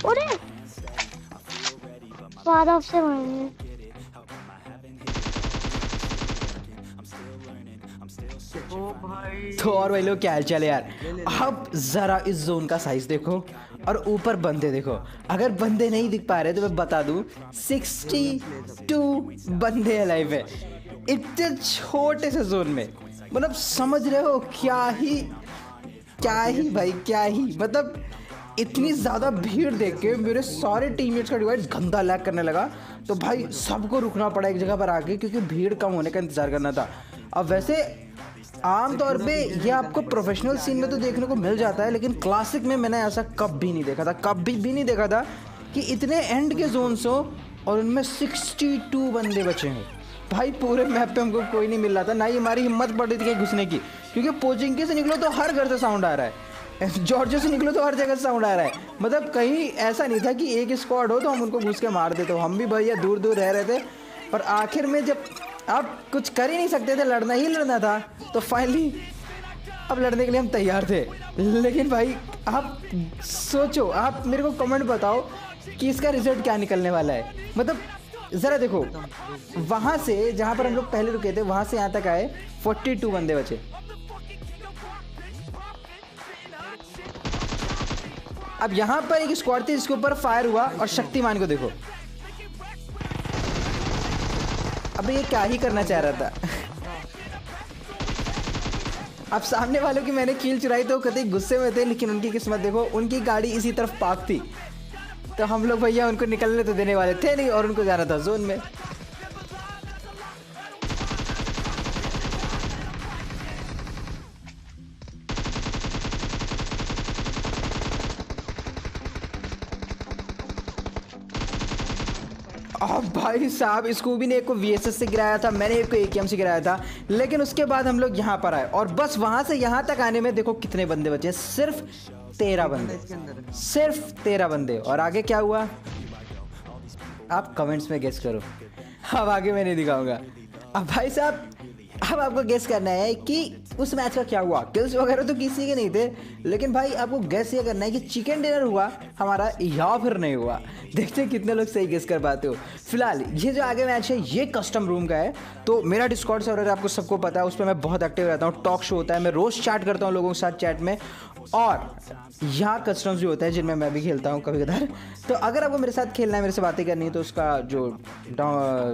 अरे बाद ऑफ से मारेंगे। ओ भाई तो और भाई लोग क्या हाल चाल है यार। अब जरा इस जोन का साइज देखो और ऊपर बंदे देखो। अगर बंदे नहीं दिख पा रहे तो मैं बता दूं 62 बंदे अलाइव है इतने छोटे से जोन में। मतलब समझ रहे हो क्या ही भाई क्या ही मतलब इतनी ज़्यादा भीड़ देख के मेरे सारे टीममेट्स का डिवाइस गंदा लैग करने लगा। तो भाई सबको रुकना पड़ा एक जगह पर आके क्योंकि भीड़ कम होने का इंतज़ार करना था। अब वैसे आमतौर पे ये आपको प्रोफेशनल सीन में तो देखने को मिल जाता है, लेकिन क्लासिक में मैंने ऐसा कभी नहीं देखा था, कभी भी नहीं देखा था कि इतने एंड के जोन्स हो और उनमें 62 बंदे बचे हैं। भाई पूरे मैप पे हमको कोई नहीं मिल रहा था, ना ही हमारी हिम्मत पड़ रही थी घुसने की, क्योंकि पोचिंकी से निकलो तो हर घर से साउंड आ रहा है, जॉर्जिया से निकलो तो हर जगह से साउंड आ रहा है। मतलब कहीं ऐसा नहीं था कि एक स्क्वाड हो तो हम उनको घुस के मार देते। तो हम भी भैया दूर दूर रह रहे थे और आखिर में जब आप कुछ कर ही नहीं सकते थे, लड़ना ही लड़ना था, तो फाइनली अब लड़ने के लिए हम तैयार थे। लेकिन भाई आप सोचो, आप मेरे को कमेंट बताओ कि इसका रिजल्ट क्या निकलने वाला है। मतलब ज़रा देखो, वहाँ से जहाँ पर हम लोग पहले रुके थे वहाँ से यहाँ तक आए 42 बंदे बचे। अब यहाँ पर एक स्क्वाड थी जिसके ऊपर फायर हुआ और शक्तिमान को देखो। अब ये क्या ही करना चाह रहा था। अब सामने वालों की मैंने कील चुराई तो कतई गुस्से में थे, लेकिन उनकी किस्मत देखो, उनकी गाड़ी इसी तरफ पार्क थी, तो हम लोग भैया उनको निकलने तो देने वाले थे नहीं और उनको जाना था जोन में। अब भाई साहब स्कूबी ने एक को वीएसएस से गिराया था, मैंने एक को एकेएम से गिराया था, लेकिन उसके बाद हम लोग यहाँ पर आए और बस वहाँ से यहाँ तक आने में देखो कितने बंदे बचे, सिर्फ 13 बंदे, सिर्फ 13 बंदे। और आगे क्या हुआ आप कमेंट्स में गेस करो। अब आगे मैं नहीं दिखाऊंगा। अब भाई साहब अब आपको गेस करना है कि उस मैच का क्या हुआ। किल्स वगैरह तो किसी के नहीं थे, लेकिन भाई आपको गेस ये करना है कि चिकन डिनर हुआ हमारा या फिर नहीं हुआ। देखते हैं कितने लोग सही गेस कर पाते हो। फिलहाल ये जो आगे मैच है ये कस्टम रूम का है, तो मेरा डिस्कॉर्ड सर्वर आपको सबको पता है, उस पर मैं बहुत एक्टिव रहता हूँ, टॉक शो होता है, मैं रोज़ चैट करता हूँ लोगों के साथ चैट में, और यहाँ कस्टम्स भी होते हैं जिनमें मैं भी खेलता हूँ कभी कभार। तो अगर आपको मेरे साथ खेलना है, मेरे से बातें करनी है, तो उसका जो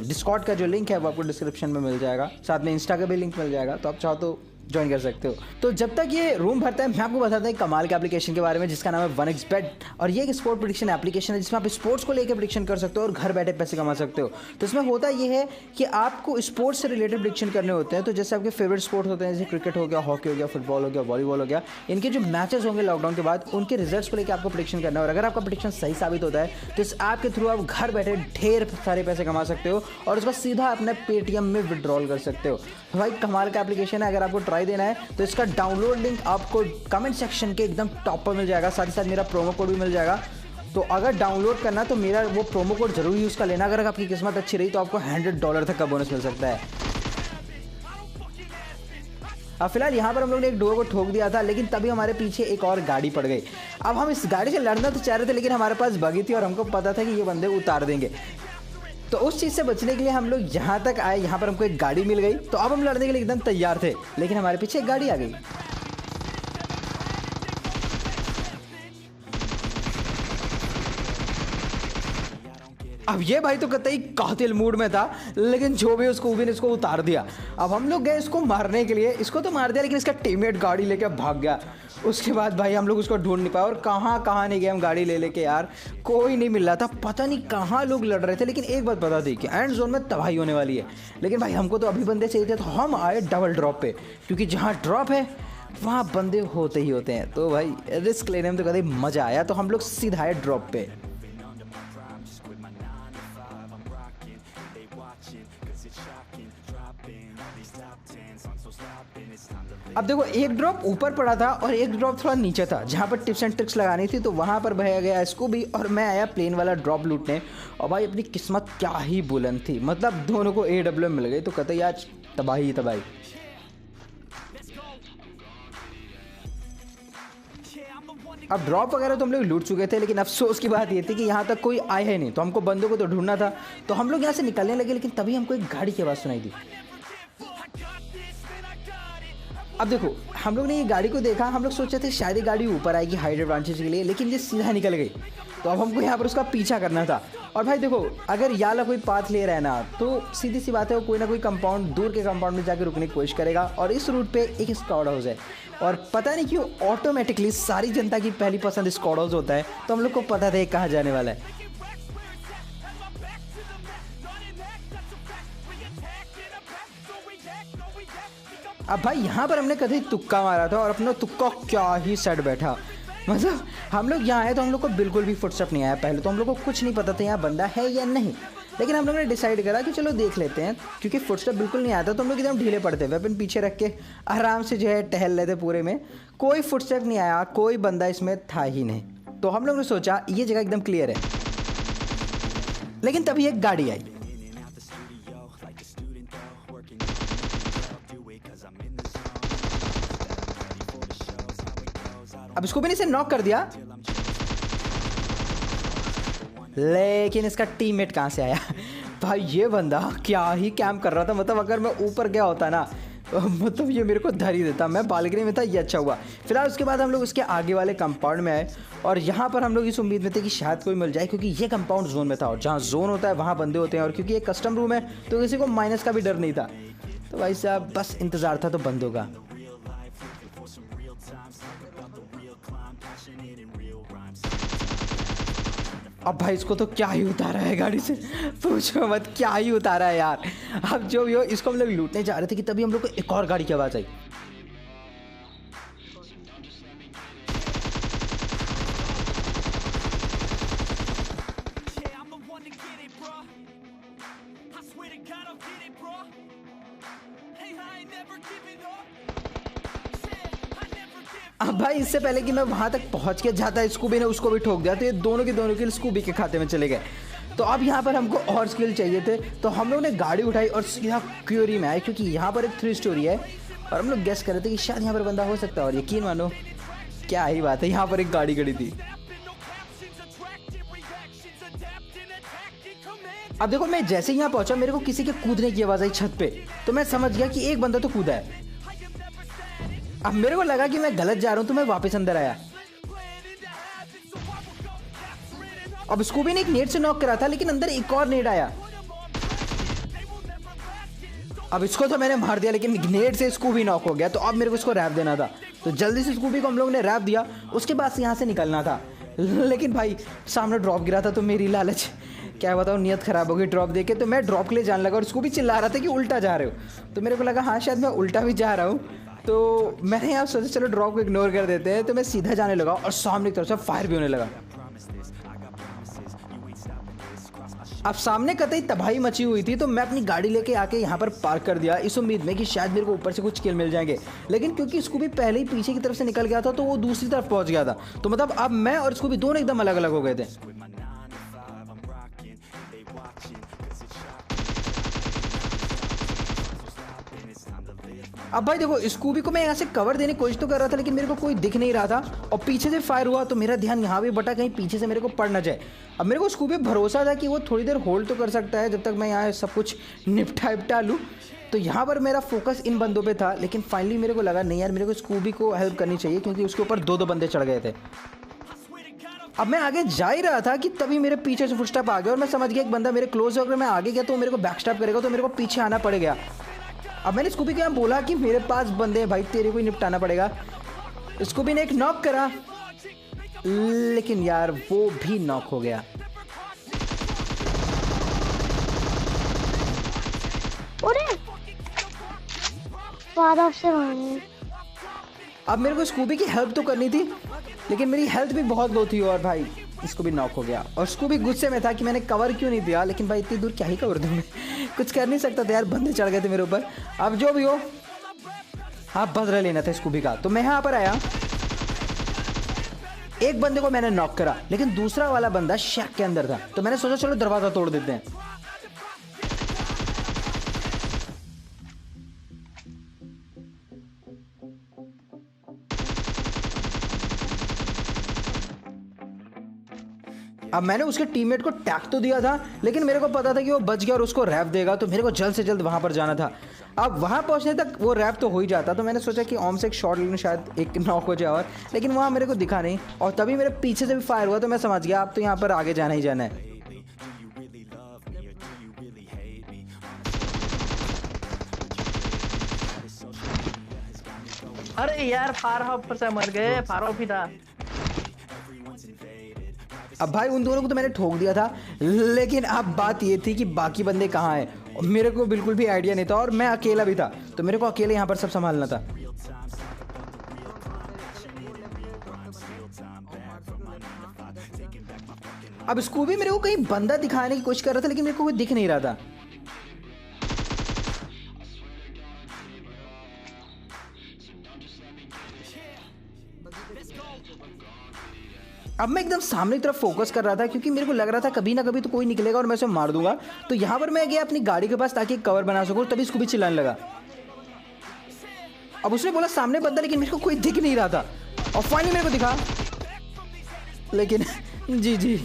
डिस्कॉर्ड का जो लिंक है वो आपको डिस्क्रिप्शन में मिल जाएगा, साथ में इंस्टा का भी लिंक मिल जाएगा, तो आप चाहो तो ज्वाइन कर सकते हो। तो जब तक ये रूम भरता है मैं आपको बताता हूँ कमाल के एप्लीकेशन के बारे में जिसका नाम है 1xbet, और ये एक स्पोर्ट प्रेडिक्शन एप्लीकेशन है जिसमें आप स्पोर्ट्स को लेकर प्रेडिक्शन कर सकते हो और घर बैठे पैसे कमा सकते हो। तो इसमें होता ये है कि आपको स्पोर्ट्स से रिलेटेड प्रेडिक्शन करने होते हैं। तो जैसे आपके फेवरेट स्पोर्ट्स होते हैं, जैसे क्रिकेट हो गया, हॉकी हो गया, फुटबॉल हो गया, वॉलीबॉल हो गया, इनके जो मैचेस होंगे लॉकडाउन के बाद उनके रिजल्ट्स को लेकर आपको प्रेडिक्शन करना है। और अगर आपका प्रेडिक्शन सही साबित होता है तो इस ऐप के थ्रू आप घर बैठे ढेर सारे पैसे कमा सकते हो और उसका सीधा अपने पेटीएम में विड्रॉल कर सकते हो। तो भाई कमाल का एप्लीकेशन है, अगर आपको ट्राई देना है तो इसका डाउनलोड लिंक आपको कमेंट सेक्शन के एकदम टॉप पर मिल जाएगा, साथ ही साथ मेरा प्रोमो कोड भी मिल जाएगा। तो अगर डाउनलोड करना तो मेरा वो प्रोमो कोड जरूर यूज़ कर लेना। अगर आपकी किस्मत अच्छी रही तो आपको $100 तक का बोनस मिल सकता है। अब फिलहाल यहाँ पर हम लोग ने एक डोर को ठोक दिया था, लेकिन तभी हमारे पीछे एक और गाड़ी पड़ गई। अब हम इस गाड़ी से लड़ना तो चाह रहे थे, लेकिन हमारे पास बगी थी और हमको पता था कि ये बंदे उतार देंगे। तो उस चीज़ से बचने के लिए हम लोग यहाँ तक आए, यहाँ पर हमको एक गाड़ी मिल गई, तो अब हम लड़ने के लिए एकदम तैयार थे, लेकिन हमारे पीछे एक गाड़ी आ गई। अब ये भाई तो कतई कातिल मूड में था, लेकिन जो भी उसको भी ने इसको उतार दिया। अब हम लोग गए इसको मारने के लिए, इसको तो मार दिया, लेकिन इसका टीममेट गाड़ी लेके भाग गया। उसके बाद भाई हम लोग उसको ढूंढ नहीं पाए और कहाँ नहीं गए हम गाड़ी ले लेके यार, कोई नहीं मिल रहा था, पता नहीं कहाँ लोग लड़ रहे थे। लेकिन एक बात पता थी कि एंड जोन में तबाही होने वाली है, लेकिन भाई हमको तो अभी बंदे चाहिए थे, तो हम आए डबल ड्रॉप पे, क्योंकि जहाँ ड्रॉप है वहाँ बंदे होते ही होते हैं। तो भाई रिस्क लेने में तो कभी मज़ा आया, तो हम लोग सीधा आए ड्रॉप पे। अब देखो एक ड्रॉप ऊपर पड़ा था और एक ड्रॉप थोड़ा नीचे था, जहाँ पर टिप्स एंड ट्रिक्स लगानी थी, तो वहाँ पर भया गया इसको भी, और मैं आया प्लेन वाला ड्रॉप लूटने। और भाई अपनी किस्मत क्या ही बुलंद थी, मतलब दोनों को AWM मिल गई, तो कतई आज तबाही तबाही। अब ड्रॉप वगैरह तो हम लोग लूट चुके थे, लेकिन अफसोस की बात ये थी कि यहाँ तक कोई आए है नहीं, तो हमको बंदों को तो ढूंढना था। तो हम लोग यहाँ से निकलने लगे, लेकिन तभी हमको एक गाड़ी की आवाज़ सुनाई दी। अब देखो, हम लोग ने ये गाड़ी को देखा, हम लोग सोचे थे शायद ये गाड़ी ऊपर आएगी हाइड एडवांटेज के लिए, लेकिन ये सीधा निकल गई। तो अब हमको यहाँ पर उसका पीछा करना था। और भाई देखो, अगर ये वाला कोई पाथ ले रहा है ना, तो सीधी सी बात है वो कोई ना कोई कंपाउंड, दूर के कंपाउंड में जाकर रुकने की कोशिश करेगा। और इस रूट पे एक स्क्वाड हाउस है, और पता नहीं क्यों ऑटोमेटिकली सारी जनता की पहली पसंद स्क्वाड हाउस होता है। तो हम लोग को पता था ये कहाँ जाने वाला है। अब भाई यहाँ पर हमने कभी तुक्का मारा था, और अपना तुक्का क्या ही सेट बैठा। मतलब हम लोग यहाँ आए तो हम लोग को बिल्कुल भी फुटस्टेप नहीं आया। पहले तो हम लोग को कुछ नहीं पता था यहाँ बंदा है या नहीं, लेकिन हम लोग ने डिसाइड करा कि चलो देख लेते हैं, क्योंकि फुटस्टेप बिल्कुल नहीं आता। तो हम लोग एकदम ढीले पड़ते, वेपन पीछे रख के आराम से जो है टहल लेते पूरे में। कोई फुटस्टेप नहीं आया, कोई बंदा इसमें था ही नहीं। तो हम लोग ने सोचा ये जगह एकदम क्लियर है, लेकिन तभी एक गाड़ी आई। अब इसको भी नहीं से नॉक कर दिया, लेकिन इसका टीममेट कहां से आया। भाई ये बंदा क्या ही कैंप कर रहा था। मतलब अगर मैं ऊपर गया होता ना, मतलब ये मेरे को धर ही देता। मैं बालकनी में था, ये अच्छा हुआ। फिलहाल उसके बाद हम लोग उसके आगे वाले कंपाउंड में आए, और यहाँ पर हम लोग इस उम्मीद में थे कि शायद कोई मिल जाए, क्योंकि ये कंपाउंड जोन में था, और जहाँ जोन होता है वहाँ बंदे होते हैं। और क्योंकि ये कस्टम रूम है तो किसी को माइनस का भी डर नहीं था। तो भाई साहब बस इंतज़ार था तो बंदों का। अब भाई इसको तो क्या ही उतारा है गाड़ी से, पूछो मत, क्या ही उतारा है यार। अब जो भी हो, इसको हम लोग लूटने जा रहे थे कि तभी हम लोग को एक और गाड़ी की आवाज़ आई। अब भाई इससे पहले कि मैं वहां तक पहुंच के जाता, स्कूबी ने उसको भी ठोक दिया। तो ये दोनों के दोनों किल स्कूबी के खाते में चले गए। तो अब यहाँ पर हमको और स्किल चाहिए थे, तो हम लोग ने गाड़ी उठाई और सीधा क्यूरी में आए, क्योंकि यहाँ पर एक 3 स्टोरी है, और हम लोग गेस कर रहे थे कि शायद यहाँ पर बंदा हो सकता है। और यकीन मानो क्या ही बात है, यहाँ पर एक गाड़ी खड़ी थी। अब देखो, मैं जैसे ही यहाँ पहुंचा मेरे को किसी के कूदने की आवाज़ आई छत पे, तो मैं समझ गया कि एक बंदा तो कूदा है। अब मेरे को लगा कि मैं गलत जा रहा हूं, तो मैं वापस अंदर आया। अब स्कूबी ने एक नेट से नॉक करा था, लेकिन अंदर एक और नेट आया। अब इसको तो मैंने मार दिया, लेकिन नेट से स्कूबी नॉक हो गया। तो अब मेरे को इसको रैप देना था, तो जल्दी से स्कूबी को हम लोग ने रैप दिया। उसके बाद से यहाँ से निकलना था, लेकिन भाई सामने ड्रॉप गिरा था, तो मेरी लालच क्या बताऊँ, नियत खराब हो गई ड्रॉप देके। तो मैं ड्रॉप के लिए जाने लगा, और स्कूबी चिल्ला रहा था कि उल्टा जा रहे हो। तो मेरे को लगा हाँ शायद मैं उल्टा भी जा रहा हूँ। तो मैंने यहाँ सोचा चलो ड्रॉप को इग्नोर कर देते हैं। तो मैं सीधा जाने लगा, और सामने की तरफ से फायर भी होने लगा। अब सामने कतई तबाही मची हुई थी, तो मैं अपनी गाड़ी लेके आके यहाँ पर पार्क कर दिया, इस उम्मीद में कि शायद मेरे को ऊपर से कुछ किल मिल जाएंगे। लेकिन क्योंकि स्कूबी पहले ही पीछे की तरफ से निकल गया था, तो वो दूसरी तरफ पहुंच गया था। तो मतलब अब मैं और स्कूबी दोनों एकदम अलग अलग हो गए थे। अब भाई देखो, स्कूबी को मैं यहाँ से कवर देने की कोशिश तो कर रहा था, लेकिन मेरे को कोई दिख नहीं रहा था, और पीछे से फायर हुआ। तो मेरा ध्यान यहाँ भी बटा, कहीं पीछे से मेरे को पड़ ना जाए। अब मेरे को स्कूबी भरोसा था कि वो थोड़ी देर होल्ड तो कर सकता है, जब तक मैं यहाँ सब कुछ निपटा लूँ। तो यहाँ पर मेरा फोकस इन बंदों पे था, लेकिन फाइनली मेरे को लगा नहीं यार, मेरे को स्कूबी को हेल्प करनी चाहिए, क्योंकि उसके ऊपर 2-2 बंदे चढ़ गए थे। अब मैं आगे जा ही रहा था कि तभी मेरे पीछे से फुटस्टेप आ गया, और मैं समझ गया एक बंदा मेरे क्लोज है। अगर मैं आगे गया तो मेरे को बैकस्टेप करेगा, तो मेरे को पीछे आना पड़ेगा। अब मैंने स्कूबी को यहाँ बोला कि मेरे पास बंदे हैं भाई, तेरे को ही निपटाना पड़ेगा। स्कूबी ने एक नॉक करा, लेकिन यार वो भी नॉक हो गया। अब मेरे को स्कूबी की हेल्प तो करनी थी, लेकिन मेरी हेल्थ भी बहुत लो थी, और भाई इसको भी नॉक हो गया। और उसको भी गुस्से में था कि मैंने कवर क्यों नहीं दिया, लेकिन भाई इतनी दूर क्या ही कवर दूँ मैं, कुछ कर नहीं सकता था यार, बंदे चढ़ गए थे मेरे ऊपर। अब जो भी हो, हाँ बदला लेना था स्कूबी का। तो मैं यहाँ पर आया, एक बंदे को मैंने नॉक करा, लेकिन दूसरा वाला बंदा शैक के अंदर था। तो मैंने सोचा चलो दरवाज़ा तोड़ देते हैं। अब मैंने उसके टीममेट को टैग तो दिया था, लेकिन मेरे को पता था कि वो बच गया और उसको रैप देगा, तो मेरे को जल्द से जल्द वहाँ पर जाना था। अब वहाँ पहुँचने तक वो रैप तो हो ही जाता, तो मैंने सोचा कि ओम से एक शॉट लेने शायद एक नॉक हो जाए, और लेकिन वहाँ मेरे को दिखा नहीं, और तभी मेरे पीछे से भी फायर हुआ, तो मैं समझ गया अब तो यहाँ पर आगे जाना ही जाना है। अरे यार फार हाउस से मर गए, फार हाउस ही था। अब भाई उन दोनों को तो मैंने ठोक दिया था, लेकिन अब बात ये थी कि बाकी बंदे कहाँ हैं, मेरे को बिल्कुल भी आइडिया नहीं था, और मैं अकेला भी था, तो मेरे को अकेले यहाँ पर सब संभालना था। अब स्कूबी मेरे को कहीं बंदा दिखाने की कोशिश कर रहा था, लेकिन मेरे को कोई दिख नहीं रहा था। अब मैं एकदम सामने की तरफ फोकस कर रहा था, क्योंकि मेरे को लग रहा था कभी ना कभी तो कोई निकलेगा और मैं उसे मार दूंगा। तो यहाँ पर मैं गया अपनी गाड़ी के पास ताकि कवर बना सकूँ, तभी स्कूबी चिल्लाने लगा। अब उसने बोला सामने बंदा, लेकिन मेरे को कोई दिख नहीं रहा था, और फाइनली मेरे को दिखा, लेकिन जी